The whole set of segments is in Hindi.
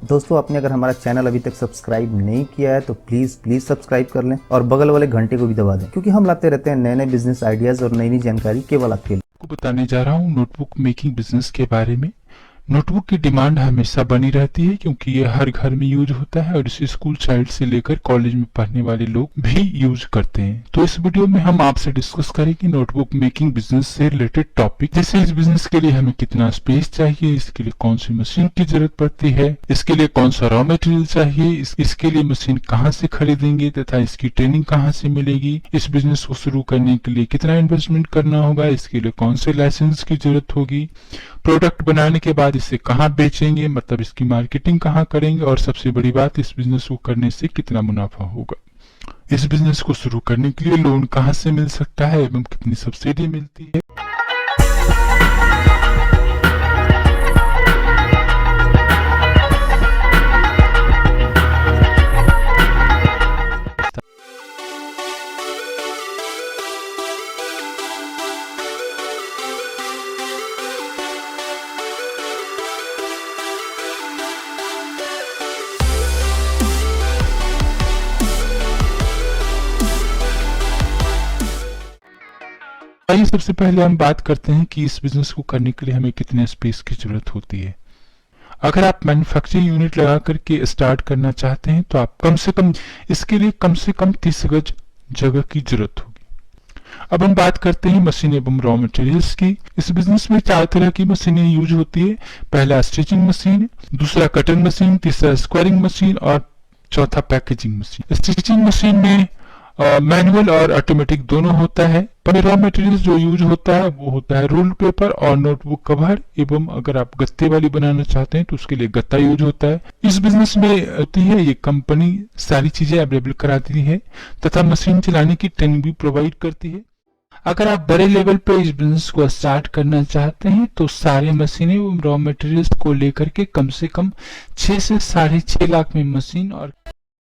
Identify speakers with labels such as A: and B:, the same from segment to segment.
A: दोस्तों, आपने अगर हमारा चैनल अभी तक सब्सक्राइब नहीं किया है तो प्लीज सब्सक्राइब कर लें और बगल वाले घंटे को भी दबा दें, क्योंकि हम लाते रहते हैं नए नए बिजनेस आइडियाज और नई नई जानकारी केवल आपके लिए।
B: आपको बताने जा रहा हूँ नोटबुक मेकिंग बिजनेस के बारे में। नोटबुक की डिमांड हमेशा बनी रहती है क्योंकि ये हर घर में यूज होता है और इसे स्कूल चाइल्ड से लेकर कॉलेज में पढ़ने वाले लोग भी यूज करते हैं। तो इस वीडियो में हम आपसे डिस्कस करेंगे नोटबुक मेकिंग बिजनेस से रिलेटेड टॉपिक, जैसे इस बिजनेस के लिए हमें कितना स्पेस चाहिए, इसके लिए कौन सी मशीन की जरूरत पड़ती है, इसके लिए कौन सा रॉ मटेरियल चाहिए, इसके लिए मशीन कहाँ से खरीदेंगे तथा इसकी ट्रेनिंग कहाँ से मिलेगी, इस बिजनेस को शुरू करने के लिए कितना इन्वेस्टमेंट करना होगा, इसके लिए कौन से लाइसेंस की जरूरत होगी, प्रोडक्ट बनाने के बाद इसे कहाँ बेचेंगे, मतलब इसकी मार्केटिंग कहाँ करेंगे, और सबसे बड़ी बात, इस बिजनेस को करने से कितना मुनाफा होगा। इस बिजनेस को शुरू करने के लिए लोन कहाँ से मिल सकता है एवं कितनी सब्सिडी मिलती है। आइए सबसे पहले हम बात करते हैं कि इस बिजनेस को करने के लिए हमें कितने स्पेस की जरूरत होती है। अगर आप मैन्युफैक्चरिंग यूनिट लगा करके स्टार्ट करना चाहते हैं तो आप इसके लिए कम से कम 30 गज जगह की जरूरत होगी। अब हम बात करते हैं मशीन एवं रॉ मटेरियल्स की। इस बिजनेस में 4 तरह की मशीनें यूज होती है। पहला स्टिचिंग मशीन, दूसरा कटर मशीन, तीसरा स्क्वायरिंग मशीन और चौथा पैकेजिंग मशीन। स्टिचिंग मशीन में मैनुअल और ऑटोमेटिक दोनों होता है। पर रॉ मटेरियल जो यूज होता है वो होता है रोल पेपर और नोटबुक कवर, एवं अगर आप गत्ते वाली बनाना चाहते हैं तो उसके लिए गत्ता यूज होता है। इस बिजनेस में होती है ये कंपनी सारी चीजें अवेलेबल कराती है तथा मशीन चलाने की ट्रेनिंग भी प्रोवाइड करती है। अगर आप बड़े लेवल पे इस बिजनेस को स्टार्ट करना चाहते हैं तो सारे मशीनें एवं रॉ मटेरियल्स को लेकर के कम से कम 6 से 6.5 लाख में मशीन और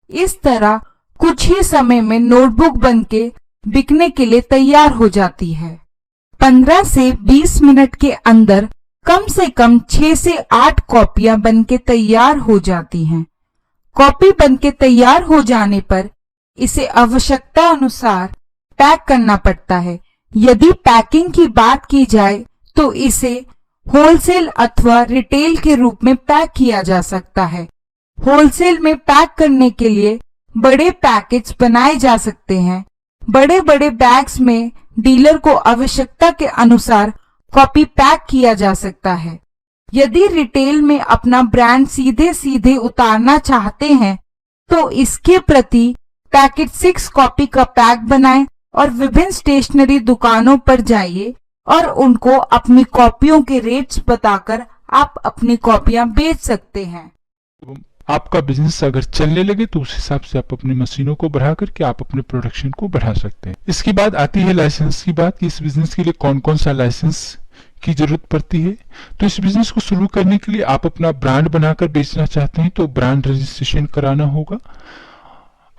C: इस तरह कुछ ही समय में नोटबुक बनके बिकने के लिए तैयार हो जाती है। 15 से 20 मिनट के अंदर कम से कम 6 से 8 कॉपियां बनके तैयार हो जाती हैं। कॉपी बनके तैयार हो जाने पर इसे आवश्यकता अनुसार पैक करना पड़ता है। यदि पैकिंग की बात की जाए तो इसे होलसेल अथवा रिटेल के रूप में पैक किया जा सकता है। होलसेल में पैक करने के लिए बड़े पैकेज बनाए जा सकते हैं। बड़े बड़े बैग्स में डीलर को आवश्यकता के अनुसार कॉपी पैक किया जा सकता है। यदि रिटेल में अपना ब्रांड सीधे सीधे उतारना चाहते हैं तो इसके प्रति पैकेट 6 कॉपी का पैक बनाएं और विभिन्न स्टेशनरी दुकानों पर जाइए और उनको अपनी कॉपियों के रेट्स बताकर आप अपनी कॉपियां बेच सकते हैं।
B: आपका बिजनेस अगर चलने लगे तो उस हिसाब से आप अपनी मशीनों को बढ़ा करके आप अपने प्रोडक्शन को बढ़ा सकते हैं। इसके बाद आती है लाइसेंस की बात कि इस बिजनेस के लिए कौन कौन सा लाइसेंस की जरूरत पड़ती है। तो इस बिजनेस को शुरू करने के लिए आप अपना ब्रांड बनाकर बेचना चाहते हैं तो ब्रांड रजिस्ट्रेशन कराना होगा।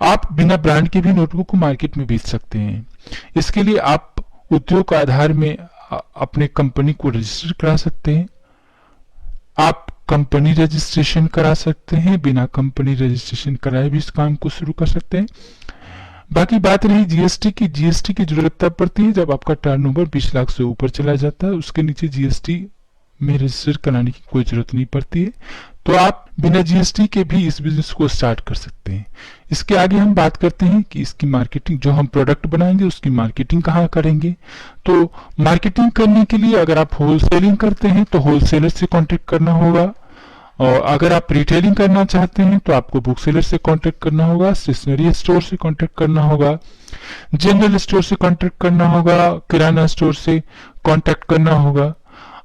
B: आप बिना ब्रांड के भी नोटबुक को मार्केट में बेच सकते हैं। इसके लिए आप उद्योग आधार में अपने कंपनी को रजिस्टर करा सकते हैं। आप कंपनी रजिस्ट्रेशन करा सकते हैं, बिना कंपनी रजिस्ट्रेशन कराए भी इस काम को शुरू कर सकते हैं। बाकी बात रही जीएसटी की। जीएसटी की जरूरत तब पड़ती है जब आपका टर्नओवर 20 लाख से ऊपर चला जाता है। उसके नीचे जीएसटी में रजिस्टर कराने की कोई जरूरत नहीं पड़ती है। तो आप बिना जीएसटी के भी इस बिजनेस को स्टार्ट कर सकते हैं। इसके आगे हम बात करते हैं कि इसकी मार्केटिंग, जो हम प्रोडक्ट बनाएंगे उसकी मार्केटिंग कहाँ करेंगे। तो मार्केटिंग करने के लिए अगर आप होलसेलिंग करते हैं तो होलसेलर से कांटेक्ट करना होगा, और अगर आप रिटेलिंग करना चाहते हैं तो आपको बुक सेलर से कांटेक्ट करना होगा, स्टेशनरी स्टोर से कांटेक्ट करना होगा, जनरल स्टोर से कांटेक्ट करना होगा, किराना स्टोर से कांटेक्ट करना होगा।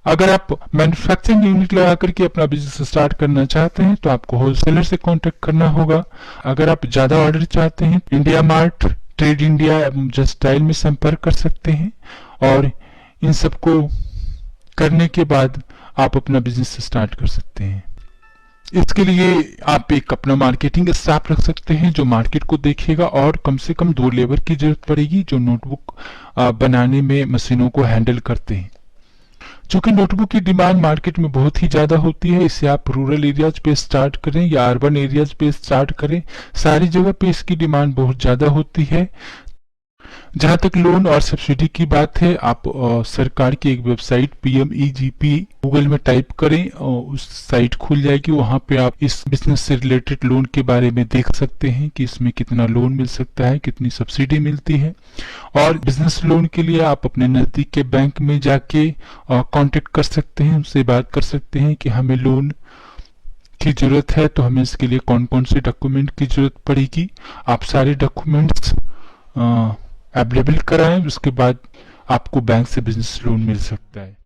B: अगर आप मैन्युफैक्चरिंग यूनिट लगा करके अपना बिजनेस स्टार्ट करना चाहते हैं तो आपको होलसेलर से कांटेक्ट करना होगा। अगर आप ज्यादा ऑर्डर चाहते हैं इंडिया मार्ट, ट्रेड इंडिया एवं जस्टाइल में संपर्क कर सकते हैं, और इन सबको करने के बाद आप अपना बिजनेस स्टार्ट कर सकते हैं। इसके लिए आप एक अपना मार्केटिंग स्टाफ रख सकते हैं जो मार्केट को देखेगा, और कम से कम 2 लेबर की जरूरत पड़ेगी जो नोटबुक बनाने में मशीनों को हैंडल करते हैं। चूंकि नोटबुक की डिमांड मार्केट में बहुत ही ज्यादा होती है, इसे आप रूरल एरियाज पे स्टार्ट करें या अर्बन एरियाज पे स्टार्ट करें, सारी जगह पे इसकी डिमांड बहुत ज्यादा होती है। जहां तक लोन और सब्सिडी की बात है, आप सरकार की एक वेबसाइट PMEGP गूगल में टाइप करें और उस साइट खुल जाएगी। वहां पे आप इस बिजनेस से रिलेटेड लोन के बारे में देख सकते हैं कि इसमें कितना लोन मिल सकता है, कितनी सब्सिडी मिलती है। और बिजनेस लोन के लिए आप अपने नजदीक के बैंक में जाके कांटेक्ट कर सकते हैं, उनसे बात कर सकते हैं कि हमें लोन की जरूरत है, तो हमें इसके लिए कौन कौन से डॉक्यूमेंट की जरूरत पड़ेगी। आप सारे डॉक्यूमेंट्स अवेलेबल कराएं, उसके बाद आपको बैंक से बिजनेस लोन मिल सकता है।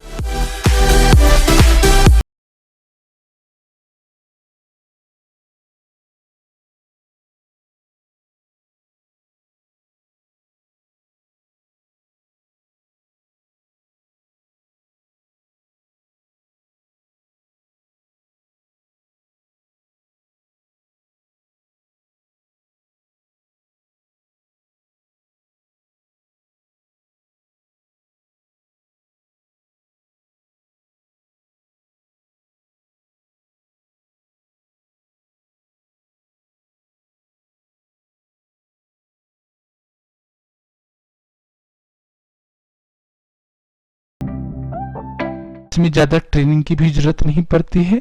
B: इसमें ज्यादा ट्रेनिंग की भी जरूरत नहीं पड़ती है,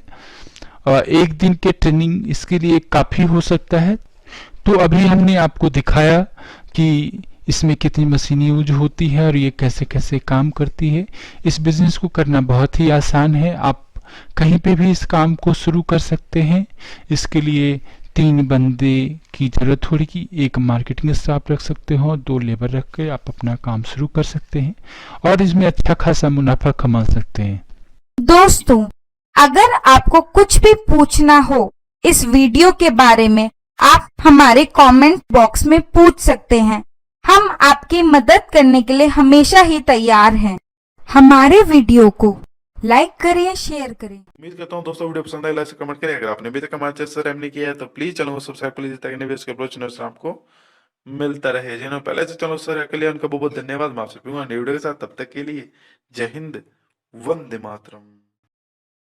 B: एक दिन के ट्रेनिंग इसके लिए काफी हो सकता है। तो अभी हमने आपको दिखाया कि इसमें कितनी मशीनें यूज होती है और ये कैसे कैसे काम करती है। इस बिजनेस को करना बहुत ही आसान है, आप कहीं पे भी इस काम को शुरू कर सकते हैं। इसके लिए 3 बंदे की जरूरत होगी, एक मार्केटिंग स्टाफ रख सकते हो, 2 लेबर रख के आप अपना काम शुरू कर सकते हैं और इसमें अच्छा खासा मुनाफा कमा सकते हैं।
C: दोस्तों, अगर आपको कुछ भी पूछना हो इस वीडियो के बारे में, आप हमारे कमेंट बॉक्स में पूछ सकते हैं। हम आपकी मदद करने के लिए हमेशा ही तैयार हैं। हमारे वीडियो को लाइक करें, शेयर करें।
D: उम्मीद करता हूँ दोस्तों वीडियो पसंद आए, लाइक से कमेंट करें। अगर आपने अभी तक हमारे चैनल सब्सक्राइब नहीं किया है तो प्लीज चैनल को सब्सक्राइब कर लीजिए ताकि नए वीडियोस के अपलोड नोटिफिकेशन आपको मिलता रहे। जिन्होंने पहले से चैनल सब्सक्राइब कर लिया उनका बहुत बहुत धन्यवाद। मैं आपसे मिलूंगा नए वीडियो के साथ, तब तक के लिए जय हिंद, वंदे मातरम।